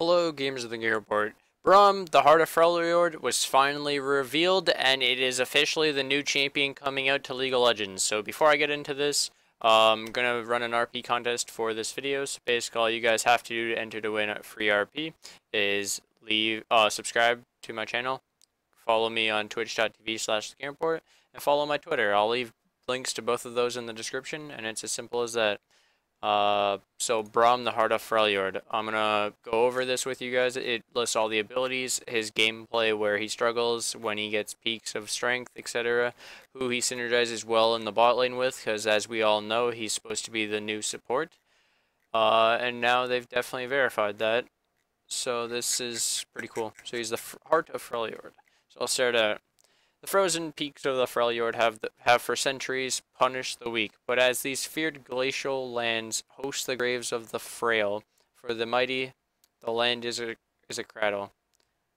Hello, gamers of the Gear Report. Braum, the Heart of Freljord, was finally revealed, and it is officially the new champion coming out to League of Legends. So before I get into this, I'm gonna run an RP contest for this video. So basically, all you guys have to do to enter to win a free RP is subscribe to my channel, follow me on twitch.tv/thegamereport, and follow my Twitter. I'll leave links to both of those in the description, and it's as simple as that. So Braum, the Heart of Freljord. I'm gonna go over this with you guys. It lists all the abilities, his gameplay, where he struggles, when he gets peaks of strength, etc. Who he synergizes well in the bot lane with, because as we all know, he's supposed to be the new support. And now they've definitely verified that. So this is pretty cool. So he's the Heart of Freljord. So I'll start out. The frozen peaks of the Freljord have for centuries punished the weak, but as these feared glacial lands host the graves of the frail, for the mighty, the land is a cradle,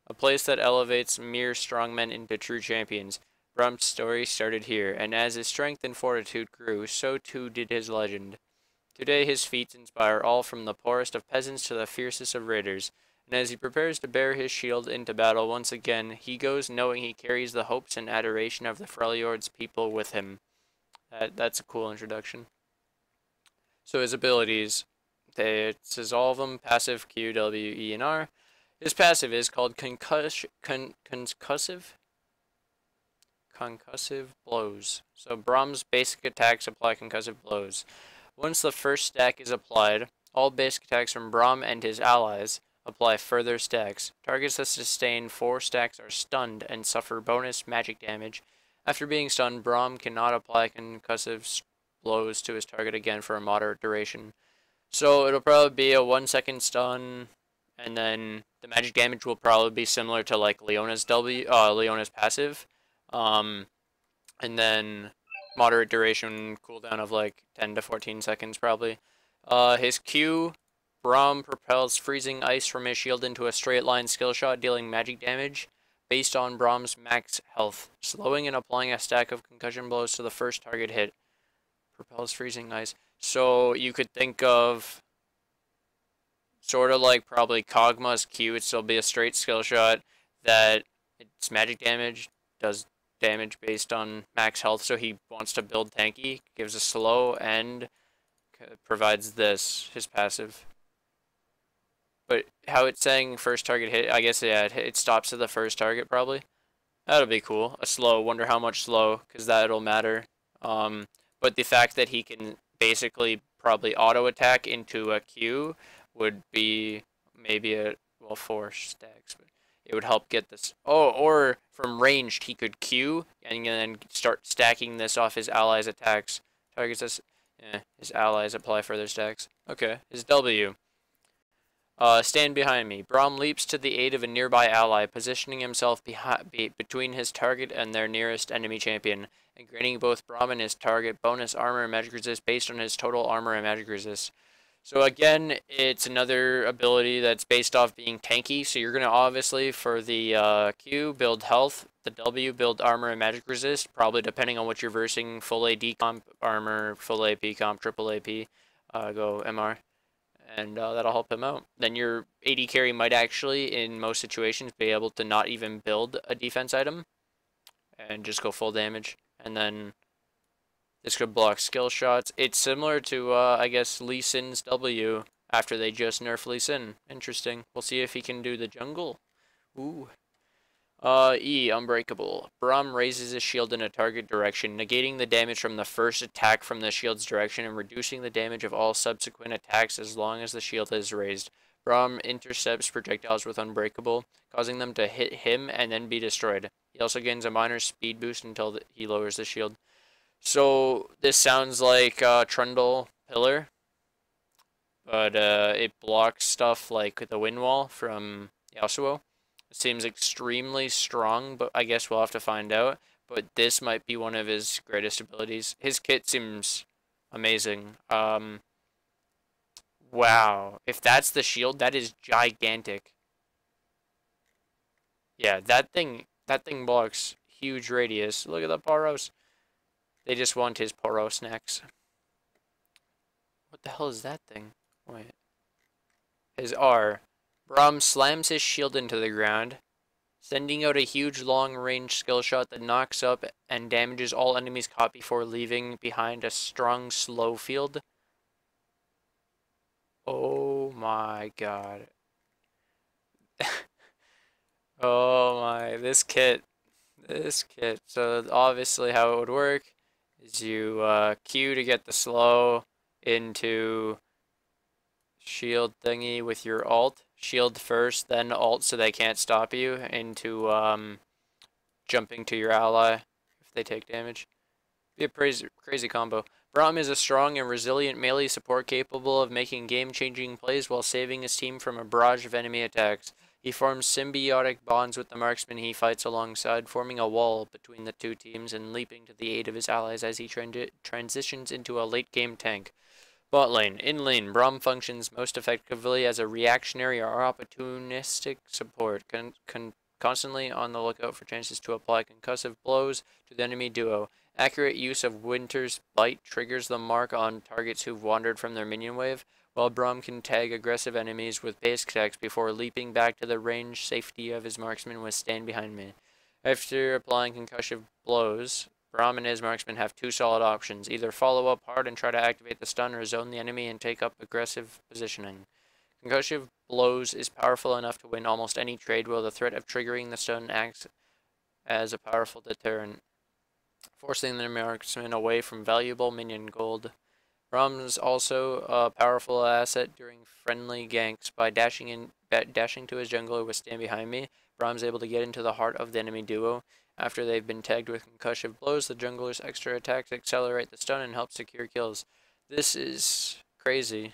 a place that elevates mere strongmen into true champions. Braum's story started here, and as his strength and fortitude grew, so too did his legend. Today his feats inspire all from the poorest of peasants to the fiercest of raiders. And as he prepares to bear his shield into battle once again, he goes knowing he carries the hopes and adoration of the Freljord's people with him. That's a cool introduction. So his abilities, it says all of them, passive, Q, W, E, and R. His passive is called Concussive Blows. So Braum's basic attacks apply concussive blows. Once the first stack is applied, all basic attacks from Braum and his allies apply further stacks. Targets that sustain 4 stacks are stunned and suffer bonus magic damage. After being stunned, Braum cannot apply concussive blows to his target again for a moderate duration. So it'll probably be a 1-second stun, and then the magic damage will probably be similar to like Leona's passive. And then moderate duration cooldown of like 10 to 14 seconds probably. His Q, Braum propels freezing ice from his shield into a straight line skill shot, dealing magic damage based on Braum's max health, slowing and applying a stack of concussion blows to the first target hit. Propels freezing ice. So you could think of sort of like probably Kog'Maw's Q. It'd still be a straight skill shot that it's magic damage, does damage based on max health, so he wants to build tanky, gives a slow, and provides this, his passive. But how it's saying first target hit, I guess, yeah, it stops at the first target, probably. That'll be cool. A slow, wonder how much slow, because that'll matter. But the fact that he can basically probably auto-attack into a Q would be maybe well, 4 stacks, but it would help get this. Oh, or from ranged, he could Q, and then start stacking this off his allies' attacks. Targets us, his allies apply further stacks. Okay, his W. Stand behind me. Braum leaps to the aid of a nearby ally, positioning himself between his target and their nearest enemy champion, and granting both Braum and his target bonus armor and magic resist based on his total armor and magic resist. So again, it's another ability that's based off being tanky, so you're going to obviously, for the Q, build health, the W, build armor and magic resist, probably depending on what you're versing, full AD comp, armor, full AP comp, triple AP, go MR. And that'll help him out. Then your AD carry might actually, in most situations, be able to not even build a defense item and just go full damage. And then this could block skill shots. It's similar to, I guess, Lee Sin's W after they just nerfed Lee Sin. Interesting. We'll see if he can do the jungle. Ooh. E, Unbreakable. Braum raises his shield in a target direction, negating the damage from the first attack from the shield's direction and reducing the damage of all subsequent attacks as long as the shield is raised. Braum intercepts projectiles with Unbreakable, causing them to hit him and then be destroyed. He also gains a minor speed boost until he lowers the shield. So this sounds like Trundle Pillar, but it blocks stuff like the Wind Wall from Yasuo. It seems extremely strong, but I guess we'll have to find out. But this might be one of his greatest abilities. His kit seems amazing. Wow. If that's the shield, that is gigantic. Yeah, that thing blocks huge radius. Look at the Poros. They just want his Poro snacks. What the hell is that thing? Wait. His R. Braum slams his shield into the ground, sending out a huge long-range skill shot that knocks up and damages all enemies caught before leaving behind a strong slow field. Oh my god. Oh my, this kit. This kit. So obviously how it would work is you Q to get the slow into shield thingy with your alt. Shield first, then alt so they can't stop you into jumping to your ally if they take damage. Be a crazy combo. Braum is a strong and resilient melee support capable of making game-changing plays while saving his team from a barrage of enemy attacks. He forms symbiotic bonds with the marksman he fights alongside, forming a wall between the two teams and leaping to the aid of his allies as he transitions into a late-game tank. Bot lane. In lane, Braum functions most effectively as a reactionary or opportunistic support, constantly on the lookout for chances to apply concussive blows to the enemy duo. Accurate use of Winter's Bite triggers the mark on targets who've wandered from their minion wave, while Braum can tag aggressive enemies with basic attacks before leaping back to the range safety of his marksman with Stand Behind Me. After applying concussive blows, Braum and his marksman have two solid options: either follow up hard and try to activate the stun, or zone the enemy and take up aggressive positioning. Concussive Blows is powerful enough to win almost any trade, while the threat of triggering the stun acts as a powerful deterrent, forcing the marksman away from valuable minion gold. Braum is also a powerful asset during friendly ganks. By dashing to his jungler with Stand Behind Me, Braum's able to get into the heart of the enemy duo. After they've been tagged with concussive blows, the jungler's extra attacks accelerate the stun and help secure kills. This is crazy.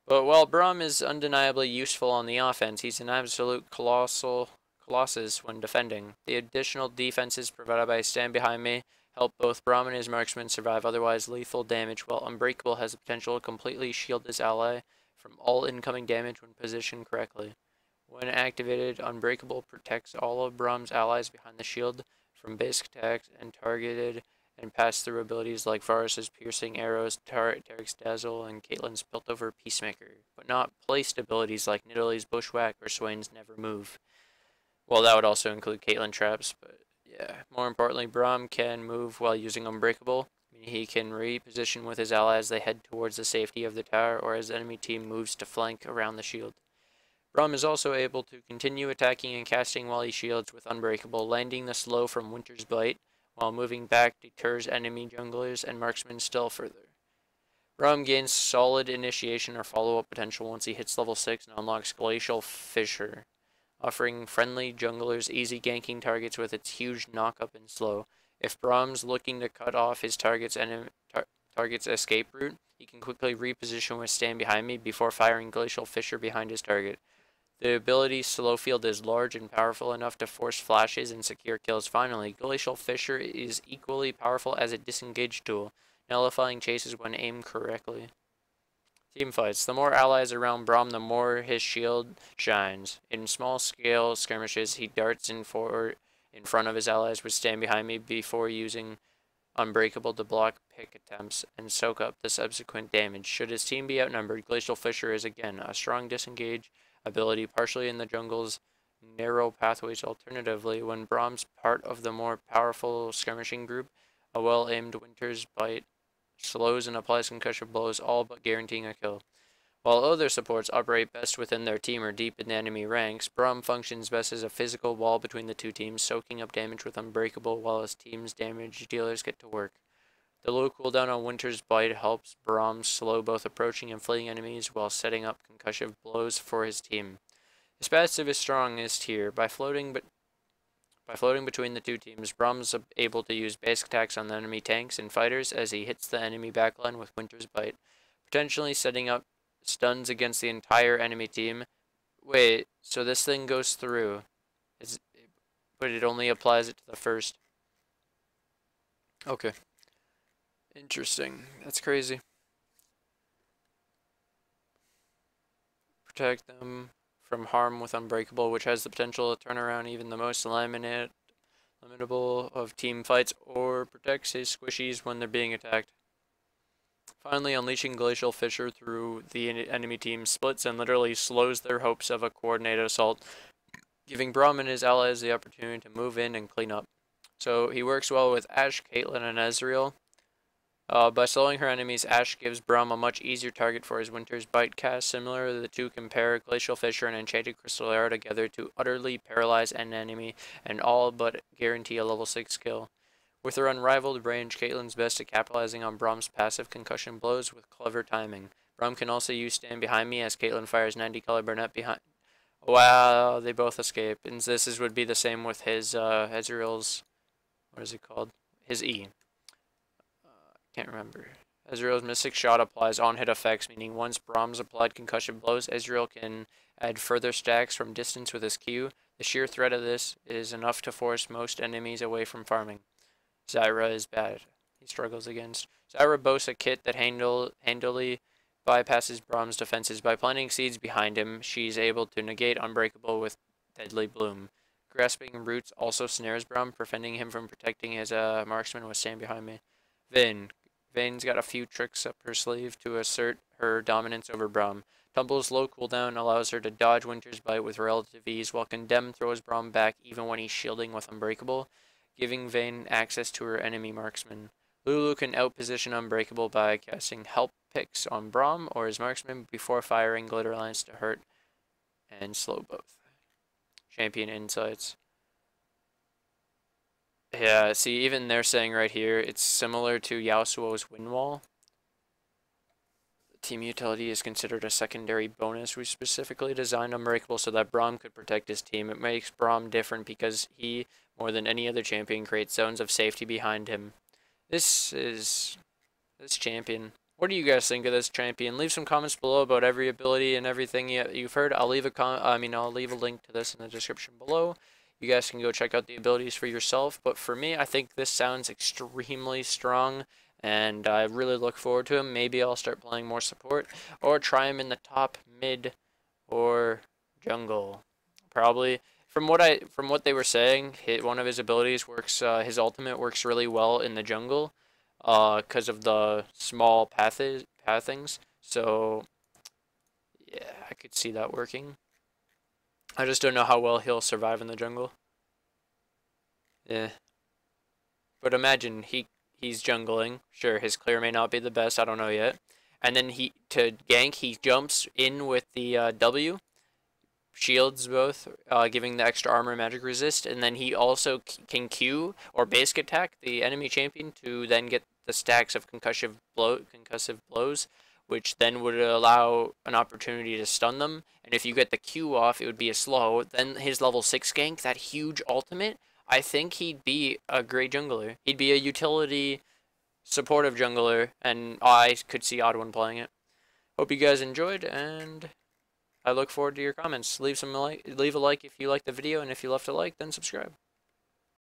But while Braum is undeniably useful on the offense, he's an absolute colossus when defending. The additional defenses provided by Stand Behind Me help both Braum and his marksmen survive otherwise lethal damage, while Unbreakable has the potential to completely shield his ally from all incoming damage when positioned correctly. When activated, Unbreakable protects all of Braum's allies behind the shield from basic attacks and targeted and pass-through abilities like Varus's piercing arrows, Tarek's dazzle, and Caitlyn's built-over peacemaker, but not placed abilities like Nidalee's bushwhack or Swain's never move. Well, that would also include Caitlyn traps, but yeah. More importantly, Braum can move while using Unbreakable. He can reposition with his ally as they head towards the safety of the tower, or as the enemy team moves to flank around the shield. Braum is also able to continue attacking and casting while he shields with Unbreakable, landing the slow from Winter's Bite, while moving back deters enemy junglers and marksmen still further. Braum gains solid initiation or follow-up potential once he hits level 6 and unlocks Glacial Fissure, offering friendly junglers easy ganking targets with its huge knock-up and slow. If Braum's looking to cut off his target's escape route, he can quickly reposition with Stand Behind Me before firing Glacial Fissure behind his target. The ability Slow Field is large and powerful enough to force flashes and secure kills. Finally, Glacial Fissure is equally powerful as a disengage tool, nullifying chases when aimed correctly. Team fights. The more allies around Braum, the more his shield shines. In small-scale skirmishes, he darts in front of his allies with Stand Behind Me before using Unbreakable to block pick attempts and soak up the subsequent damage. Should his team be outnumbered, Glacial Fissure is again a strong disengage ability, partially in the jungle's narrow pathways. Alternatively, when Braum's part of the more powerful skirmishing group, a well-aimed Winter's Bite slows and applies concussive blows, all but guaranteeing a kill. While other supports operate best within their team or deep in the enemy ranks, Braum functions best as a physical wall between the two teams, soaking up damage with Unbreakable while his team's damage dealers get to work. The low cooldown on Winter's Bite helps Braum slow both approaching and fleeing enemies while setting up concussive blows for his team. His passive is strongest here. By floating between the two teams, Braum's able to use basic attacks on the enemy tanks and fighters as he hits the enemy backline with Winter's Bite, potentially setting up stuns against the entire enemy team. Wait, so this thing goes through, but it only applies it to the first. Okay. Interesting. That's crazy. Protect them from harm with Unbreakable, which has the potential to turn around even the most limitable of team fights, or protects his squishies when they're being attacked. Finally, unleashing Glacial Fissure through the enemy team splits and literally slows their hopes of a coordinated assault, giving Braum and his allies the opportunity to move in and clean up. So he works well with Ashe, Caitlyn, and Ezreal. By slowing her enemies, Ashe gives Braum a much easier target for his Winter's Bite cast. Similarly, the two compare Glacial Fissure and Enchanted Crystal Arrow together to utterly paralyze an enemy and all but guarantee a level 6 kill. With her unrivaled range, Caitlyn's best at capitalizing on Braum's passive Concussion Blows with clever timing. Braum can also use Stand Behind Me as Caitlyn fires 90 caliber net behind. Wow, they both escape. And this would be the same with his Ezreal's, what is it called? His E. Can't remember. Ezreal's Mystic Shot applies on-hit effects, meaning once Braum's applied Concussion Blows, Ezreal can add further stacks from distance with his Q. The sheer threat of this is enough to force most enemies away from farming. Zyra is bad. He struggles against. Zyra boasts a kit that handily bypasses Braum's defenses. By planting seeds behind him, she's able to negate Unbreakable with Deadly Bloom. Grasping Roots also snares Braum, preventing him from protecting his marksman with Stand Behind Me. Vayne's got a few tricks up her sleeve to assert her dominance over Braum. Tumble's low cooldown allows her to dodge Winter's Bite with relative ease, while Condemn throws Braum back even when he's shielding with Unbreakable, giving Vayne access to her enemy marksman. Lulu can outposition Unbreakable by casting Help Picks on Braum or his marksman before firing Glitter Lines to hurt and slow both. Champion Insights. Yeah, see, even they're saying right here, it's similar to Yasuo's Wind Wall. Team utility is considered a secondary bonus. We specifically designed Unbreakable so that Braum could protect his team. It makes Braum different because he, more than any other champion, creates zones of safety behind him. This champion. What do you guys think of this champion? Leave some comments below about every ability and everything you've heard. I'll leave a link to this in the description below. You guys can go check out the abilities for yourself. But for me, I think this sounds extremely strong, and I really look forward to him. Maybe I'll start playing more support or try him in the top, mid, or jungle. Probably. From what they were saying, one of his abilities works. His ultimate works really well in the jungle, because of the small pathings. So yeah, I could see that working. I just don't know how well he'll survive in the jungle. Yeah. But imagine he's jungling. Sure, his clear may not be the best. I don't know yet. And then to gank, he jumps in with the W. Shields both, giving the extra armor magic resist. And then he also can Q or basic attack the enemy champion to then get the stacks of concussive blows, which then would allow an opportunity to stun them. And if you get the Q off, it would be a slow. Then his level 6 gank, that huge ultimate, I think he'd be a great jungler. He'd be a utility supportive jungler, and I could see Oddwin playing it. Hope you guys enjoyed, and I look forward to your comments. Leave a like if you liked the video, and if you left a like, then subscribe.